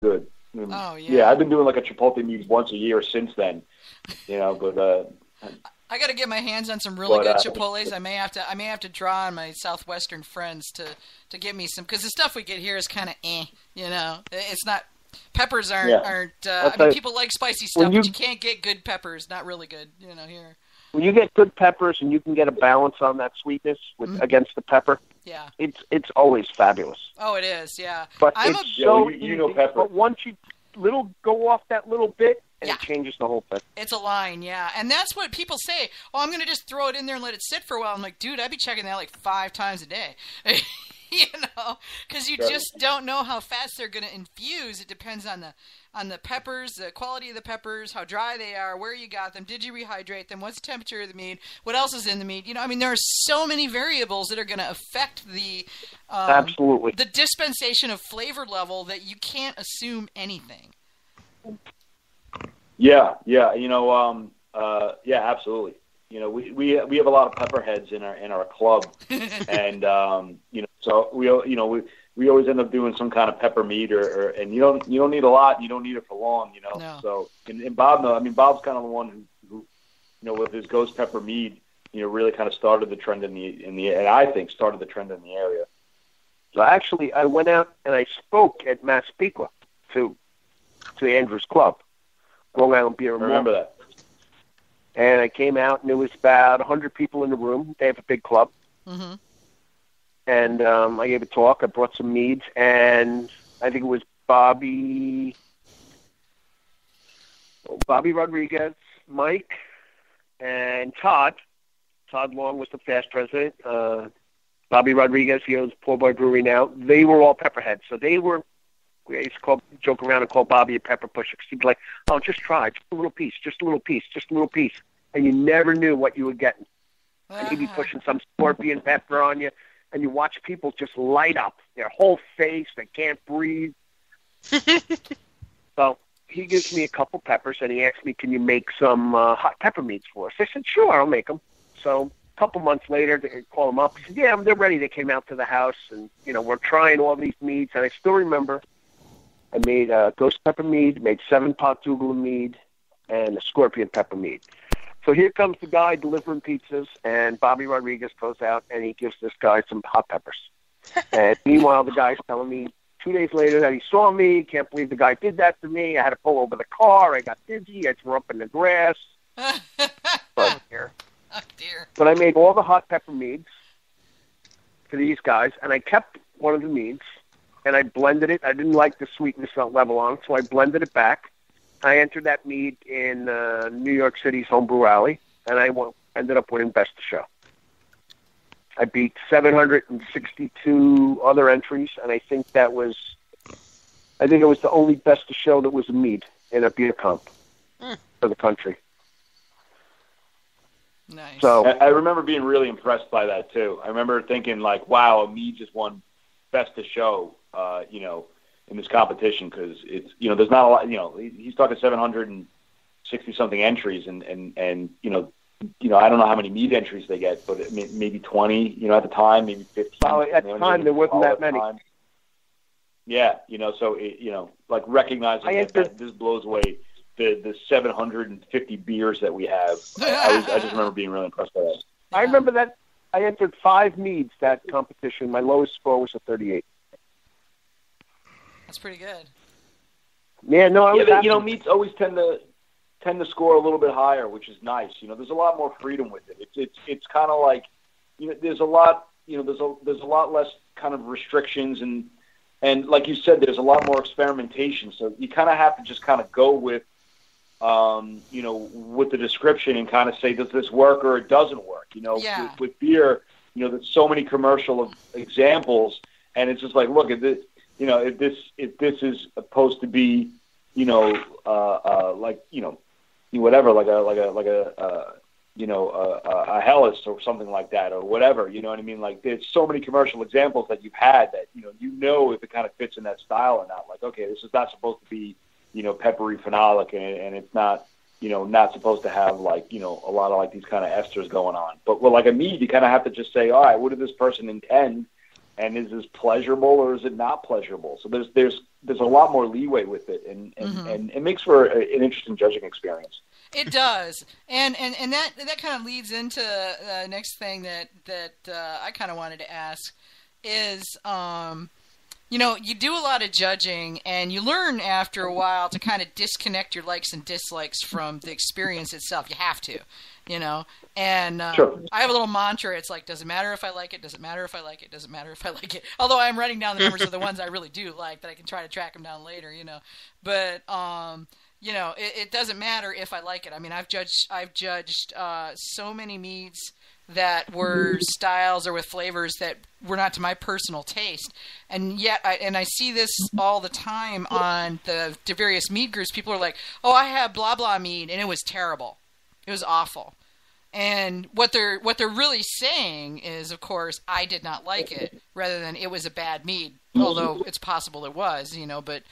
good. Oh, yeah. Yeah, I've been doing like a Chipotle mead once a year since then, but I got to get my hands on some really good Chipotles. I may have to draw on my southwestern friends to get me some, because the stuff we get here is kind of It's not, peppers aren't. I mean, people like spicy stuff, but you can't get good peppers. Not really good, here. When you get good peppers and you can get a balance on that sweetness against the pepper, it's always fabulous. Oh, it is, yeah. But it's so easy. Pepper. But once you go off that little bit, and it changes the whole thing. It's a line, yeah. And that's what people say. Oh, I'm going to just throw it in there and let it sit for a while. I'm like, dude, I'd be checking that like 5 times a day. Because you just don't know how fast they're going to infuse. It depends on the peppers, the quality of the peppers, how dry they are, where you got them, did you rehydrate them, what's the temperature of the mead, what else is in the mead. There are so many variables that are going to affect the absolutely the dispensation of flavor level that you can't assume anything. Yeah, absolutely. We have a lot of pepperheads in our club, and so we always end up doing some kind of pepper mead, and you don't need a lot, and you don't need it for long, No. So and Bob, Bob's kind of the one who with his ghost pepper mead, really kind of started the trend and I think started the trend in the area. So actually, I went out and I spoke at Massapequa to Andrew's club, Long Island Beer and Malt. I remember that. And I came out, and there was about 100 people in the room. They have a big club. Mm-hmm. And I gave a talk. I brought some meads, and I think it was Bobby Rodriguez, Mike, and Todd. Todd Long was the fast president. Bobby Rodriguez, he owns Poor Boy Brewery now. They were all pepperheads. So they were, we used to joke around and call Bobby a pepper pusher, because he'd be like, oh, just try, just a little piece, just a little piece, just a little piece. And you never knew what you were getting. And he'd be pushing some scorpion pepper on you, and you watch people just light up, their whole face, they can't breathe. So he gives me a couple peppers, and he asked me, can you make some hot pepper meats for us? I said, sure, I'll make them. So a couple months later, they call them up. He said, yeah, they're ready. They came out to the house, and, we're trying all these meats. And I still remember I made a ghost pepper mead, made 7-pot Dougal mead, and a scorpion pepper mead. So here comes the guy delivering pizzas, and Bobby Rodriguez goes out, and he gives this guy some hot peppers. And meanwhile, the guy's telling me 2 days later that he saw me. Can't believe the guy did that to me. I had to pull over the car. I got dizzy. I threw up in the grass. Oh, dear. But I made all the hot pepper meads for these guys, and I kept one of the meads, and I blended it. I didn't like the sweetness level on it, so I blended it back. I entered that mead in New York City's Homebrew Alley, and I ended up winning Best of Show. I beat 762 other entries, and I think it was the only Best of Show that was a mead in a beer comp for the country. Nice. So I remember being really impressed by that too. I remember thinking like, wow, a mead just won Best of Show, in this competition, because it's, there's not a lot, he's talking 760 something entries, and I don't know how many mead entries they get, but maybe 20, at the time, maybe 15. Well, at the time, there wasn't that many. Yeah, so like recognizing that this blows away the 750 beers that we have. I just remember being really impressed by that. I remember that I entered 5 meads that competition. My lowest score was a 38. That's pretty good. Yeah, no, I was meats always tend to score a little bit higher, which is nice. There's a lot more freedom with it. It's kind of like, there's a lot, there's a lot less kind of restrictions, and like you said, there's a lot more experimentation. So you kind of have to just kind of go with, with the description and kind of say, does this work or it doesn't work? With beer, there's so many commercial examples, and it's just like, look at this. If this is supposed to be, whatever, like a Hellas or something like that, or whatever, you know what I mean? Like, there's so many commercial examples that you've had that, if it kind of fits in that style or not. Like, okay, this is not supposed to be, peppery phenolic, and it's not, not supposed to have like, a lot of like these kind of esters going on. But with like a mead, you kind of have to just say, all right, what did this person intend? and is this pleasurable or is it not pleasurable? So there's a lot more leeway with it, and it makes for an interesting judging experience. It does, and that kind of leads into the next thing that I kind of wanted to ask is, you do a lot of judging, and you learn after a while to kind of disconnect your likes and dislikes from the experience itself. You have to, And sure. I have a little mantra. It's like, doesn't matter if I like it, doesn't matter if I like it, doesn't matter if I like it. Although I'm writing down the numbers of the ones I really do like that I can try to track them down later, But it doesn't matter if I like it. I mean, I've judged so many meads that were styles or with flavors that were not to my personal taste, and yet I see this all the time on the various mead groups. People are like, "Oh, I had blah blah mead, and it was terrible. It was awful." And what they're really saying is, of course, I did not like it, rather than it was a bad mead. Although it's possible it was, but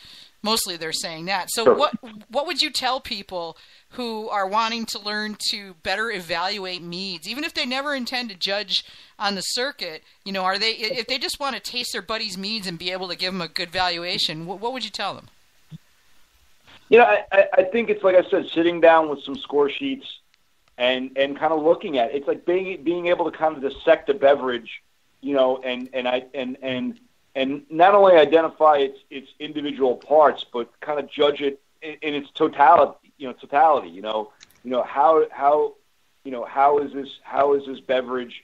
mostly they're saying that. So sure. what would you tell people who are wanting to learn to better evaluate meads, even if they never intend to judge on the circuit? If they just want to taste their buddies' meads and be able to give them a good valuation, what would you tell them? I think it's like I said, sitting down with some score sheets and kind of looking at it. It's like being able to kind of dissect a beverage, and not only identify its individual parts, but kind of judge it in its totality. How is this beverage,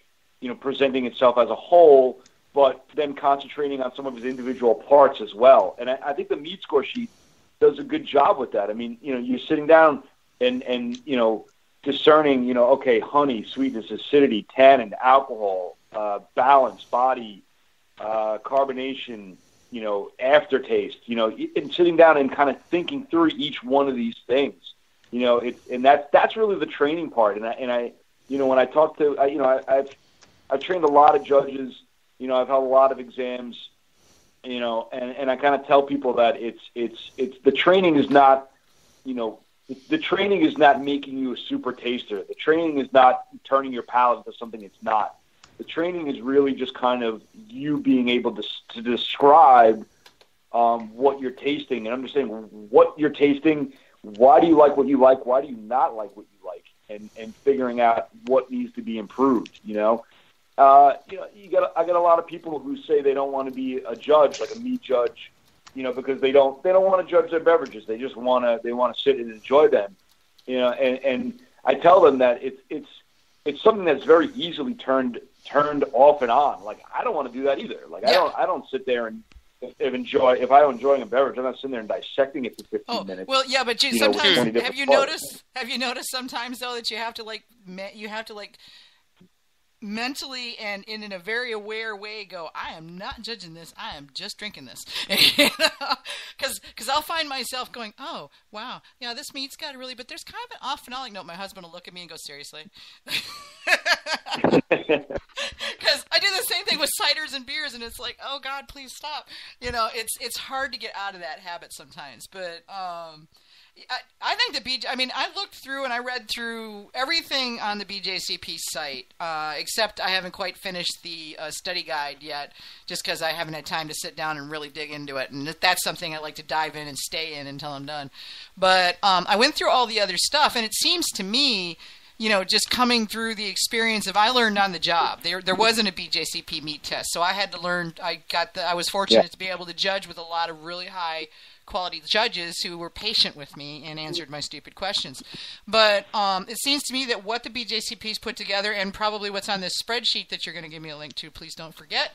presenting itself as a whole, but then concentrating on some of its individual parts as well. And I think the mead score sheet does a good job with that. I mean, you're sitting down and discerning, okay, honey, sweetness, acidity, tannin, alcohol, balance, body, carbonation, aftertaste, and sitting down and kind of thinking through each one of these things, that's really the training part. And I when I talk to, I've trained a lot of judges, I've had a lot of exams, and I kind of tell people that it's the training is not, the training is not making you a super taster. The training is not turning your palate into something it's not. The training is really just kind of you being able to describe what you're tasting and understanding what you're tasting. Why do you like what you like? Why do you not like what you like? And figuring out what needs to be improved. I got a lot of people who say they don't want to be a judge, like a mead judge, because they don't want to judge their beverages. They just want to sit and enjoy them. And I tell them that it's something that's very easily turned off and on. Like, I don't want to do that either. Like, yeah. I don't sit there and if I'm enjoying a beverage, I'm not sitting there and dissecting it for 15 minutes. Well, yeah, but geez, sometimes have you noticed sometimes though that you have to mentally and in a very aware way go, I am not judging this, I am just drinking this. Because I'll find myself going, oh, wow, yeah, this meat's got but there's kind of an off phenolic note. My husband will look at me and go, seriously? Because I do the same thing with ciders and beers, and it's like, oh, God, please stop. It's hard to get out of that habit sometimes, but I think I looked through and I read through everything on the BJCP site, except I haven't quite finished the study guide yet, just because I haven't had time to sit down and really dig into it. And that's something I like to dive in and stay in until I'm done. But I went through all the other stuff, and it seems to me, just coming through the experience of, I learned on the job. There wasn't a BJCP meat test, so I had to learn. I was fortunate to be able to judge with a lot of really high quality judges who were patient with me and answered my stupid questions. But it seems to me that what the BJCP's put together, and probably what's on this spreadsheet that you're going to give me a link to, please don't forget,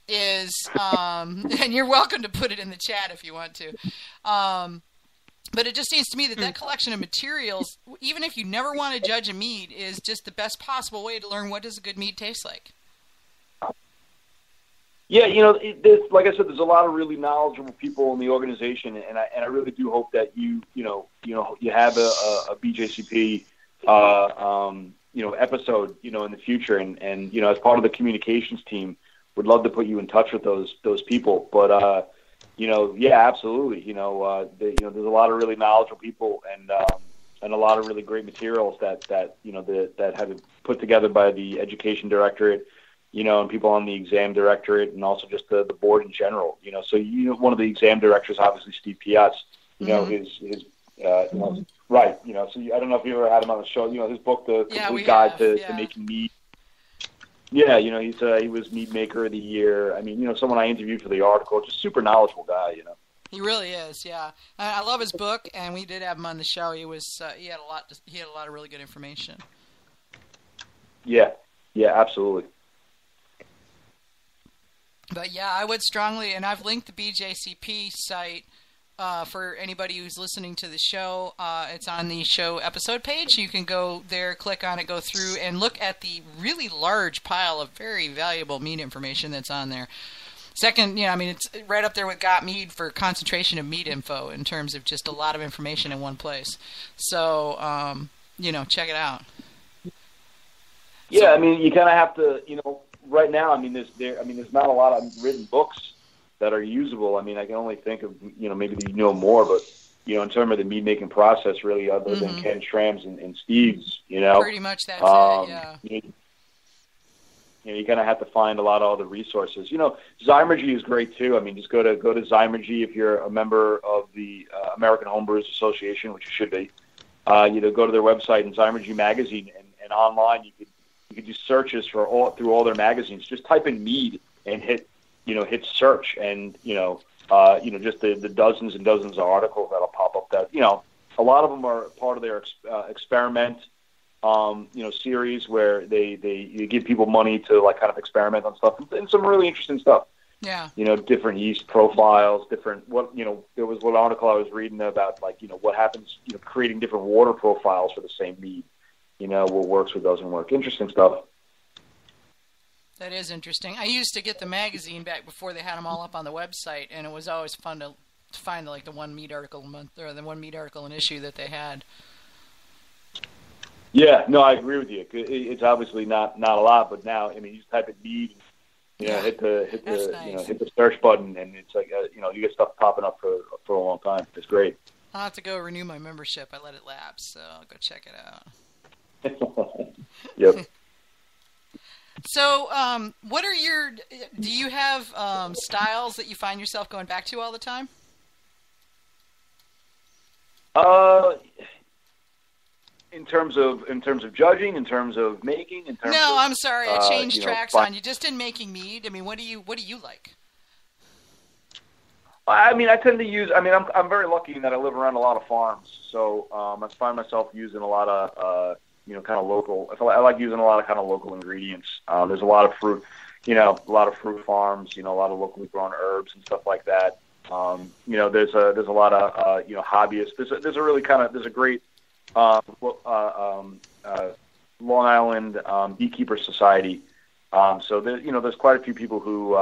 is, and you're welcome to put it in the chat if you want to, but it just seems to me that collection of materials, even if you never want to judge a mead, is just the best possible way to learn what does a good mead taste like. Yeah, like I said, there's a lot of really knowledgeable people in the organization, and I really do hope that you have a BJCP episode in the future, and as part of the communications team, would love to put you in touch with those people. But yeah, absolutely. There's a lot of really knowledgeable people and a lot of really great materials that have been put together by the education directorate. and people on the exam directorate, and also just the board in general. So one of the exam directors, obviously Steve Piatz, his right. So I don't know if you ever had him on the show. His book, The Complete Guide to Making Mead. Yeah, he was Mead Maker of the Year. I mean, someone I interviewed for the article, just super knowledgeable guy. He really is. Yeah, I love his book, and we did have him on the show. He was he had a lot of really good information. Yeah, absolutely. But yeah, I would strongly, and I've linked the BJCP site for anybody who's listening to the show. It's on the show episode page. You can go there, click on it, go through, and look at the really large pile of very valuable mead information that's on there. Second, it's right up there with Got Mead for concentration of mead info in terms of just a lot of information in one place. So, check it out. Yeah, you kind of have to, right now, there's not a lot of written books that are usable. I can only think of, maybe more, but, in terms of the mead making process, really, other than Ken Schramm's and Steve's, Pretty much that's it, yeah. You kind of have to find a lot of other resources. Zymergy is great too. Just go to Zymergy if you're a member of the American Homebrewers Association, which you should be. Go to their website and Zymergy magazine, and online you could do searches through all their magazines. Just type in mead and hit search, and just the dozens and dozens of articles that'll pop up. That a lot of them are part of their experiment. Series where they give people money to kind of experiment on stuff, and some really interesting stuff. Yeah. Different yeast profiles, different there was one article I was reading about what happens, creating different water profiles for the same mead. What works, what doesn't work. Interesting stuff. That is interesting. I used to get the magazine back before they had them all up on the website, and it was always fun to find the one mead article a month, or the one mead article an issue that they had. Yeah, no, I agree with you. It's obviously not a lot, but now you just type in mead, hit the search button, and it's you get stuff popping up for a long time. It's great. I'll have to go renew my membership. I let it lapse, so I'll go check it out. Yep. So, do you have styles that you find yourself going back to all the time? In terms of judging, in terms of making, in terms No, of, I'm sorry, I changed tracks on you. Just in making mead. What do you like? I tend to use. I'm very lucky in that I live around a lot of farms, so I find myself using a lot of kind of local. I like using a lot of kind of local ingredients. There's a lot of fruit, a lot of fruit farms, a lot of locally grown herbs and stuff like that. There's a lot of hobbyists. There's a great Long Island Beekeeper Society. So there's quite a few people who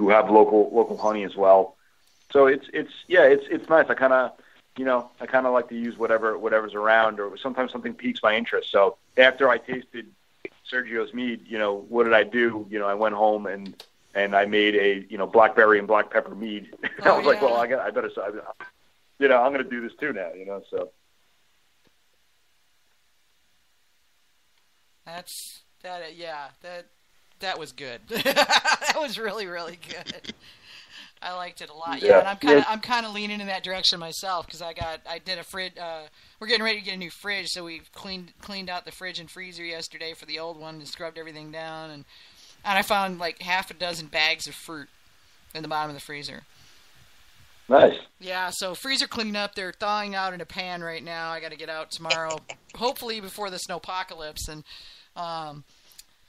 have local honey as well. So it's nice. I kind of like to use whatever's around, or sometimes something piques my interest. So after I tasted Sergio's mead, what did I do? I went home and I made a blackberry and black pepper mead. I was like, well, I better. I'm going to do this too now. So. That was good. That was really, really good. I liked it a lot. Yeah, and I'm kind of leaning in that direction myself, because I did a fridge. We're getting ready to get a new fridge, so we cleaned out the fridge and freezer yesterday for the old one and scrubbed everything down, and I found like half a dozen bags of fruit in the bottom of the freezer. Nice. Yeah, so freezer cleaning up. They're thawing out in a pan right now. I got to get out tomorrow, hopefully before the snowpocalypse, and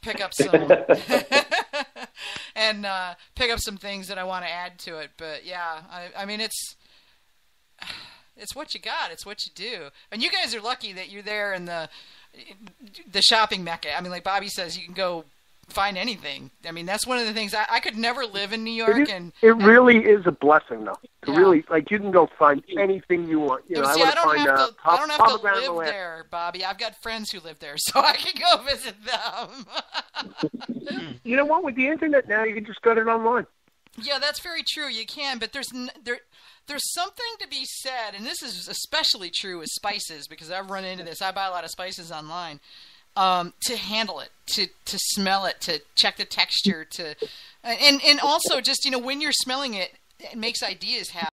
pick up some and pick up some things that I want to add to it. But yeah, it's what you got. It's what you do. And you guys are lucky that you're there in the shopping mecca. Like Bobby says, you can go find anything. That's one of the things. I could never live in New York. It really is a blessing, though. It really, you can go find anything you want. I don't have to live there, Bobby. I've got friends who live there, so I can go visit them. You know what? With the internet now, you can just get it online. Yeah, that's very true. You can, but there's something to be said, and this is especially true with spices, because I've run into this. I buy a lot of spices online. to handle it, to smell it, to check the texture, and also just, when you're smelling it, it makes ideas happen.